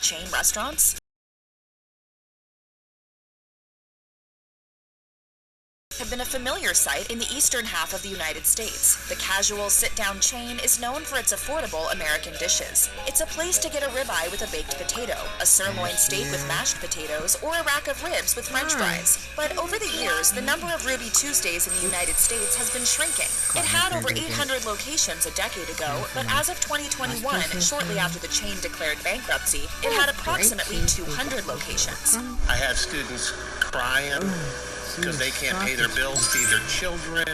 chain restaurants have been a familiar sight in the eastern half of the United States. The casual sit-down chain is known for its affordable American dishes. It's a place to get a ribeye with a baked potato, a sirloin steak with mashed potatoes, or a rack of ribs with French fries. But over the years, the number of Ruby Tuesdays in the United States has been shrinking. It had over 800 locations a decade ago, but as of 2021, shortly after the chain declared bankruptcy, it had approximately 200 locations. I have students crying because they can't pay their bills, feed their children.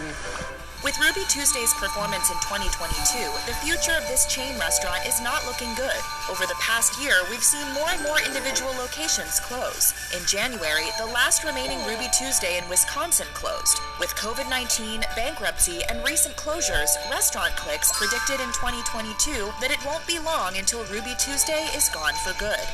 With Ruby Tuesday's performance in 2022, the future of this chain restaurant is not looking good. Over the past year, we've seen more and more individual locations close. In January, the last remaining Ruby Tuesday in Wisconsin closed. With COVID-19, bankruptcy, and recent closures, Restaurant Clicks predicted in 2022 that it won't be long until Ruby Tuesday is gone for good.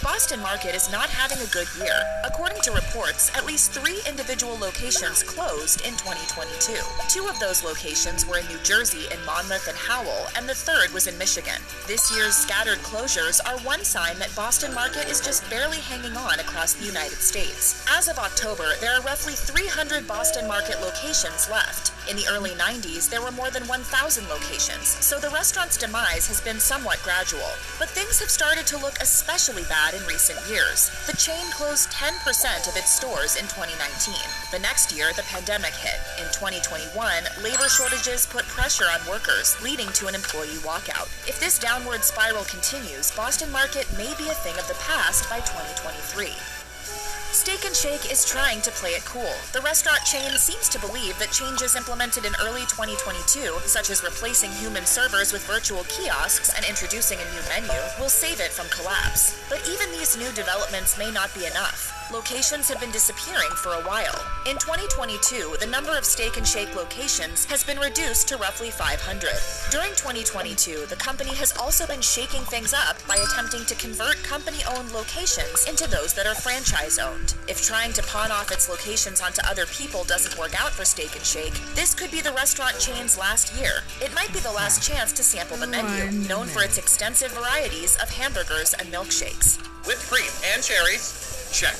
Boston Market is not having a good year. According to reports, at least 3 individual locations closed in 2022. 2 of those locations were in New Jersey in Monmouth and Howell, and the 3rd was in Michigan. This year's scattered closures are one sign that Boston Market is just barely hanging on across the United States. As of October, there are roughly 300 Boston Market locations left. In the early 90s, there were more than 1,000 locations, so the restaurant's demise has been somewhat gradual. But things have started to look especially bad in recent years. The chain closed 10% of its stores in 2019. The next year, the pandemic hit. In 2021, labor shortages put pressure on workers, leading to an employee walkout. If this downward spiral continues, Boston Market may be a thing of the past by 2023. Steak 'n Shake is trying to play it cool. The restaurant chain seems to believe that changes implemented in early 2022, such as replacing human servers with virtual kiosks and introducing a new menu, will save it from collapse. But even these new developments may not be enough. Locations have been disappearing for a while. In 2022, the number of Steak 'n Shake locations has been reduced to roughly 500. During 2022, the company has also been shaking things up by attempting to convert company-owned locations into those that are franchise-owned. If trying to pawn off its locations onto other people doesn't work out for Steak 'n Shake, this could be the restaurant chain's last year. It might be the last chance to sample the menu, known for its extensive varieties of hamburgers and milkshakes. Whipped cream and cherries, check.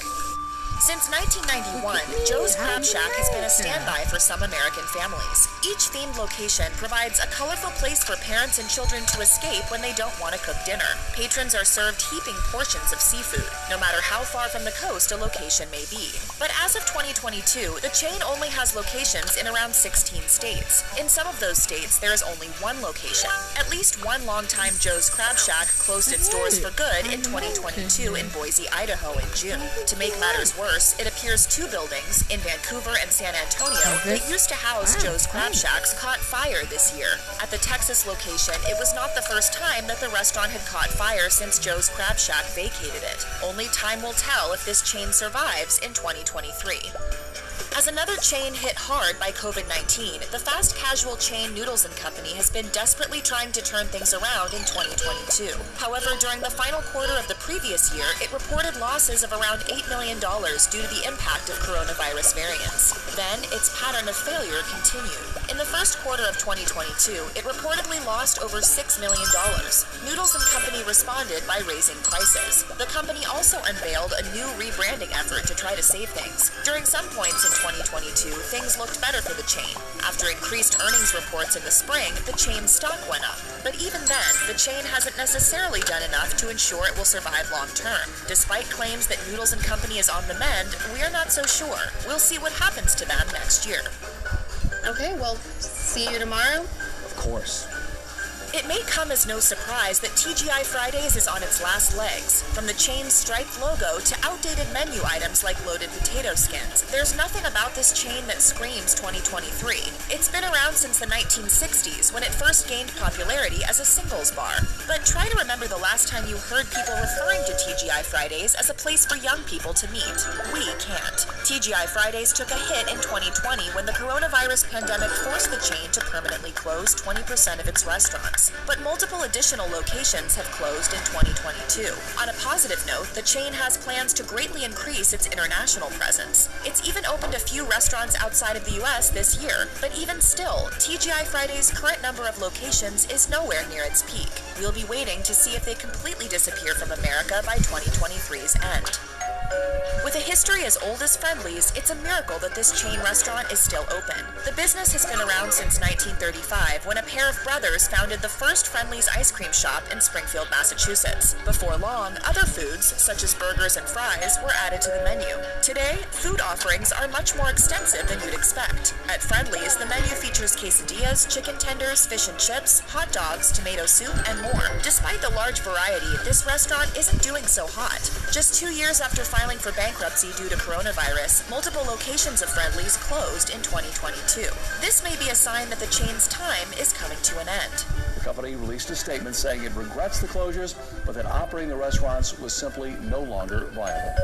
Since 1991, Joe's Crab Shack has been a standby for some American families. Each themed location provides a colorful place for parents and children to escape when they don't want to cook dinner. Patrons are served heaping portions of seafood, no matter how far from the coast a location may be. But as of 2022, the chain only has locations in around 16 states. In some of those states, there is only one location. At least one longtime Joe's Crab Shack closed its doors for good in 2022 in Boise, Idaho in June. To make matters worse, it appears 2 buildings in Vancouver and San Antonio that used to house Joe's Crab Shacks caught fire this year. At the Texas location, it was not the first time that the restaurant had caught fire since Joe's Crab Shack vacated it. Only time will tell if this chain survives in 2023. As another chain hit hard by COVID-19, the fast casual chain Noodles & Company has been desperately trying to turn things around in 2022. However, during the final quarter of the previous year, it reported losses of around $8 million due to the impact of coronavirus variants. Then, its pattern of failure continued. In the first quarter of 2022, it reportedly lost over $6 million. Noodles & Company responded by raising prices. The company also unveiled a new rebranding effort to try to save things. During some points in 2022, things looked better for the chain. After increased earnings reports in the spring, the chain's stock went up. But even then, the chain hasn't necessarily done enough to ensure it will survive long term. Despite claims that Noodles & Company is on the mend, we're not so sure. We'll see what happens to them next year. Okay, well, see you tomorrow. Of course. It may come as no surprise that TGI Fridays is on its last legs. From the chain's striped logo to outdated menu items like loaded potato skins, there's nothing about this chain that screams 2023. It's been around since the 1960s when it first gained popularity as a singles bar. But try to remember the last time you heard people referring to TGI Fridays as a place for young people to meet. We can't. TGI Fridays took a hit in 2020 when the coronavirus pandemic forced the chain to permanently close 20% of its restaurants. business. But multiple additional locations have closed in 2022. On a positive note, the chain has plans to greatly increase its international presence. It's even opened a few restaurants outside of the U.S. this year, but even still, TGI Fridays' current number of locations is nowhere near its peak. We'll be waiting to see if they completely disappear from America by 2023's end. With a history as old as Friendly's, it's a miracle that this chain restaurant is still open. The business has been around since 1935, when a pair of brothers founded the first Friendly's ice cream shop in Springfield, Massachusetts. Before long, other foods, such as burgers and fries, were added to the menu. Today, food offerings are much more extensive than you'd expect. At Friendly's, the menu features quesadillas, chicken tenders, fish and chips, hot dogs, tomato soup, and more. Despite the large variety, this restaurant isn't doing so hot. Just 2 years after filing for bankruptcy due to coronavirus, multiple locations of Friendly's closed in 2022. This may be a sign that the chain's time is coming to an end. The company released a statement saying it regrets the closures, but that operating the restaurants was simply no longer viable.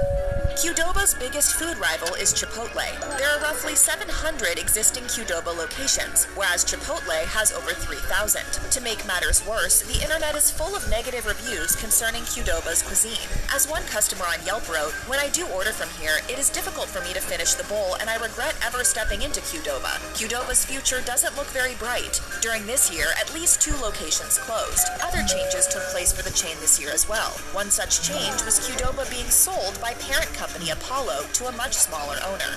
Qdoba's biggest food rival is Chipotle. There are roughly 700 existing Qdoba locations, whereas Chipotle has over 3,000. To make matters worse, the internet is full of negative reviews concerning Qdoba's cuisine. As one customer on Yelp wrote, "When I do order from here, it is difficult for me to finish the bowl, and I regret ever stepping into Qdoba. Qdoba's future doesn't look very bright. During this year, at least 2 locations closed. Other changes took place for the chain this year as well. One such change was Qdoba being sold by parent company Apollo to a much smaller owner.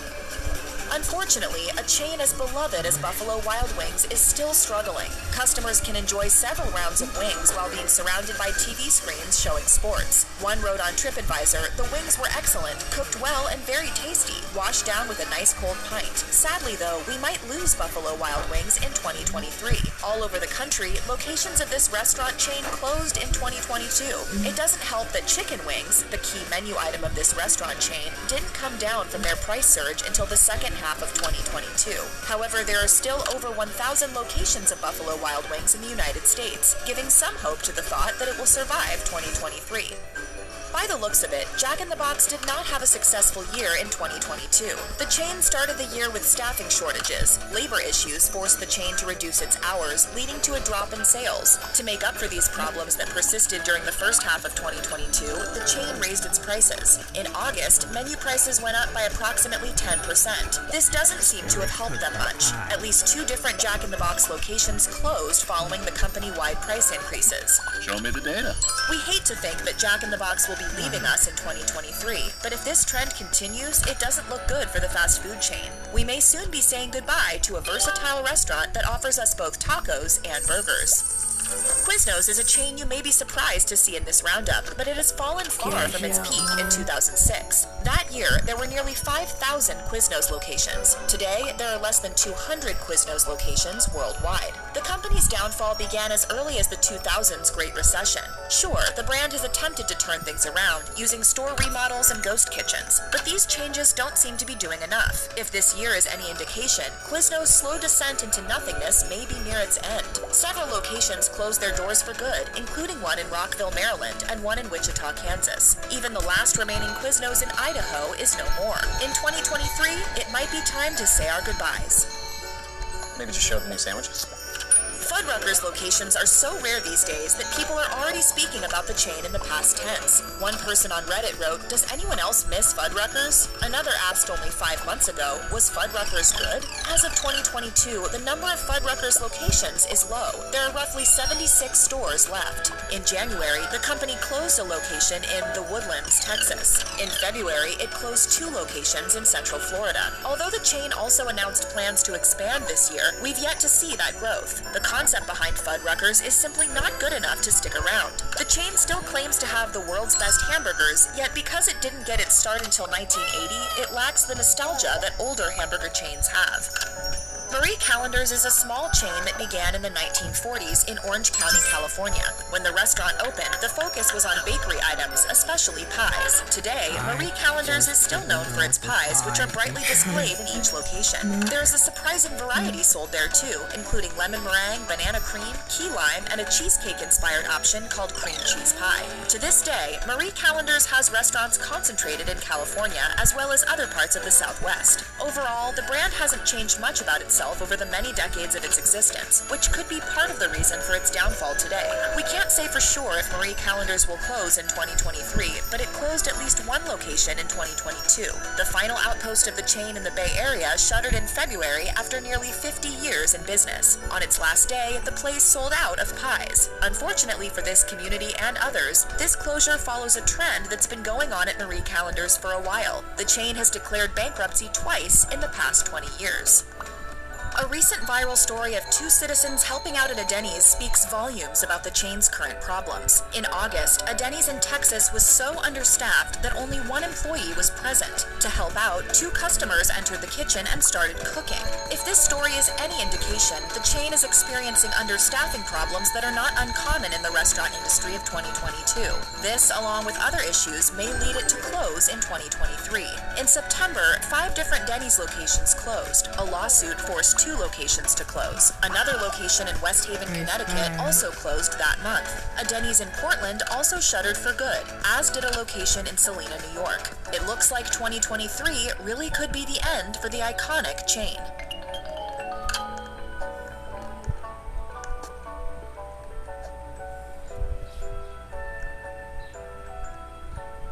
Unfortunately, a chain as beloved as Buffalo Wild Wings is still struggling. Customers can enjoy several rounds of wings while being surrounded by TV screens showing sports. One wrote on TripAdvisor, "The wings were excellent, cooked well and very tasty, washed down with a nice cold pint. Sadly though, we might lose Buffalo Wild Wings in 2023. All over the country, locations of this restaurant chain closed in 2022. It doesn't help that chicken wings, the key menu item of this restaurant chain, didn't come down from their price surge until the second half of 2022. However, there are still over 1,000 locations of Buffalo Wild Wings in the United States, giving some hope to the thought that it will survive 2023. By the looks of it, Jack in the Box did not have a successful year in 2022. The chain started the year with staffing shortages. Labor issues forced the chain to reduce its hours, leading to a drop in sales. To make up for these problems that persisted during the first half of 2022, the chain raised its prices. In August, menu prices went up by approximately 10%. This doesn't seem to have helped them much. At least 2 different Jack in the Box locations closed following the company-wide price increases. Show me the data. We hate to think that Jack in the Box will be leaving us in 2023, but if this trend continues, it doesn't look good for the fast food chain. We may soon be saying goodbye to a versatile restaurant that offers us both tacos and burgers. Quiznos is a chain you may be surprised to see in this roundup, but it has fallen far from its peak in 2006. That year, there were nearly 5,000 Quiznos locations. Today, there are less than 200 Quiznos locations worldwide. The company's downfall began as early as the 2000s Great Recession. Sure, the brand has attempted to turn things around, using store remodels and ghost kitchens, but these changes don't seem to be doing enough. If this year is any indication, Quiznos' slow descent into nothingness may be near its end. Several locations closed their doors for good, including one in Rockville, Maryland, and one in Wichita, Kansas. Even the last remaining Quiznos in Idaho is no more. In 2023, it might be time to say our goodbyes. Maybe just show the new sandwiches. Fuddruckers locations are so rare these days that people are already speaking about the chain in the past tense. One person on Reddit wrote, "Does anyone else miss Fuddruckers?" Another asked only 5 months ago, "Was Fuddruckers good?" As of 2022, the number of Fuddruckers locations is low. There are roughly 76 stores left. In January, the company closed a location in The Woodlands, Texas. In February, it closed 2 locations in Central Florida. Although the chain also announced plans to expand this year, we've yet to see that growth. The concept behind Fuddruckers is simply not good enough to stick around. The chain still claims to have the world's best hamburgers, yet because it didn't get its start until 1980, it lacks the nostalgia that older hamburger chains have. Marie Callender's is a small chain that began in the 1940s in Orange County, California. When the restaurant opened, the focus was on bakery items, especially pies. Today, Marie Callender's is still known for its pies, which are brightly displayed in each location. There is a surprising variety sold there too, including lemon meringue, banana cream, key lime, and a cheesecake-inspired option called cream cheese pie. To this day, Marie Callender's has restaurants concentrated in California as well as other parts of the Southwest. Overall, the brand hasn't changed much about itself itself over the many decades of its existence, which could be part of the reason for its downfall today. We can't say for sure if Marie Callender's will close in 2023, but it closed at least one location in 2022. The final outpost of the chain in the Bay Area shuttered in February after nearly 50 years in business. On its last day, the place sold out of pies. Unfortunately for this community and others, this closure follows a trend that's been going on at Marie Callender's for a while. The chain has declared bankruptcy twice in the past 20 years. A recent viral story of two citizens helping out at a Denny's speaks volumes about the chain's current problems. In August, a Denny's in Texas was so understaffed that only one employee was present. To help out, two customers entered the kitchen and started cooking. If this story is any indication, the chain is experiencing understaffing problems that are not uncommon in the restaurant industry of 2022. This, along with other issues, may lead it to close in 2023. In September, 5 different Denny's locations closed. A lawsuit forced 2 locations to close. Another location in West Haven, Connecticut also closed that month. A Denny's in Portland also shuttered for good, as did a location in Salina, New York. It looks like 2023 really could be the end for the iconic chain.